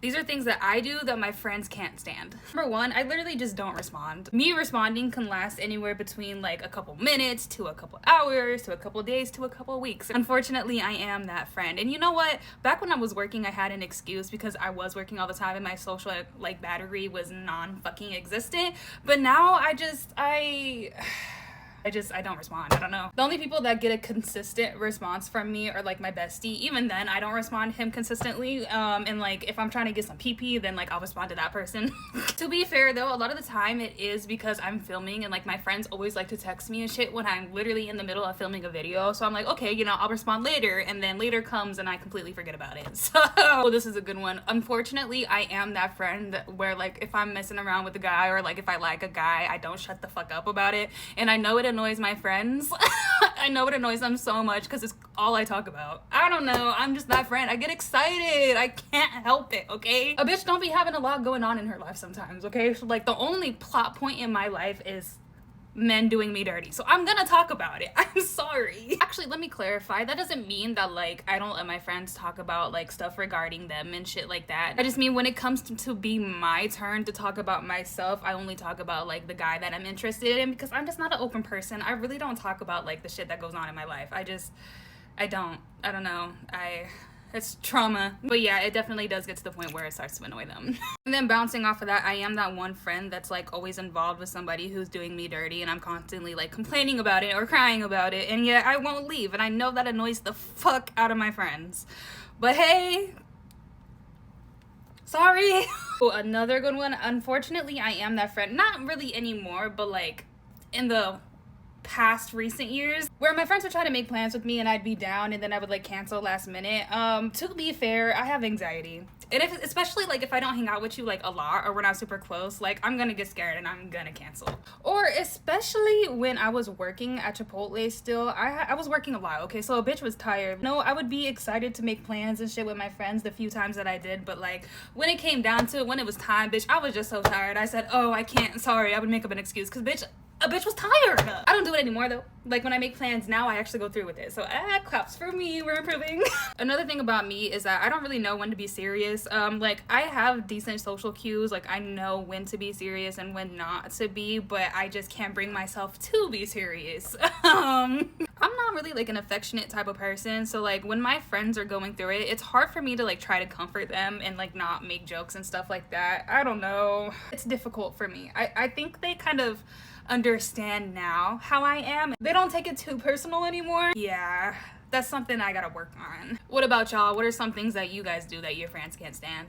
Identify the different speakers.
Speaker 1: These are things that I do that my friends can't stand. Number one, I literally just don't respond. Me responding can last anywhere between like a couple minutes to a couple hours to a couple days to a couple weeks. Unfortunately, I am that friend. And you know what? Back when I was working, I had an excuse because I was working all the time and my social like battery was non-fucking existent. But now I don't respond. I don't know. The only people that get a consistent response from me are like my bestie. Even then, I don't respond to him consistently. And like if I'm trying to get some PP, then like I'll respond to that person. To be fair though, a lot of the time it is because I'm filming and like my friends always like to text me and shit when I'm literally in the middle of filming a video. So I'm like, okay, you know, I'll respond later, and then later comes and I completely forget about it. So this is a good one. Unfortunately, I am that friend where like if I'm messing around with a guy or like if I like a guy, I don't shut the fuck up about it. And I know it annoys my friends. I know it annoys them so much because it's all I talk about. I don't know, I'm just that friend. I get excited, I can't help it, okay? A bitch don't be having a lot going on in her life sometimes, okay? So like the only plot point in my life is men doing me dirty, so I'm gonna talk about it. I'm sorry. Actually, let me clarify, that doesn't mean that like I don't let my friends talk about like stuff regarding them and shit like that. I just mean when it comes to be my turn to talk about myself, I only talk about like the guy that I'm interested in, because I'm just not an open person. I really don't talk about like the shit that goes on in my life. I don't know, it's trauma. But yeah, it definitely does get to the point where it starts to annoy them. And then bouncing off of that, I am that one friend that's like always involved with somebody who's doing me dirty, and I'm constantly like complaining about it or crying about it, and yet I won't leave, and I know that annoys the fuck out of my friends. But hey, sorry. Oh, another good one. Unfortunately, I am that friend, not really anymore, but like in the past recent years, where my friends would try to make plans with me and I'd be down and then I would like cancel last minute. To be fair, I have anxiety, and especially like if I don't hang out with you like a lot or we're not super close, like I'm gonna get scared and I'm gonna cancel. Or especially when I was working at Chipotle still, I was working a lot, okay, so a bitch was tired. No, I would be excited to make plans and shit with my friends the few times that I did, but like when it came down to it, when it was time, bitch, I was just so tired. I said, oh, I can't, sorry. I would make up an excuse because bitch, a bitch was tired. I don't do it anymore though. Like when I make plans now, I actually go through with it. So claps for me, we're improving. Another thing about me is that I don't really know when to be serious. Like I have decent social cues. Like I know when to be serious and when not to be, but I just can't bring myself to be serious. I'm not really like an affectionate type of person. So like when my friends are going through it, it's hard for me to like try to comfort them and like not make jokes and stuff like that. I don't know. It's difficult for me. I think they kind of understand now how I am. They don't take it too personal anymore. Yeah, that's something I gotta work on. What about y'all? What are some things that you guys do that your friends can't stand?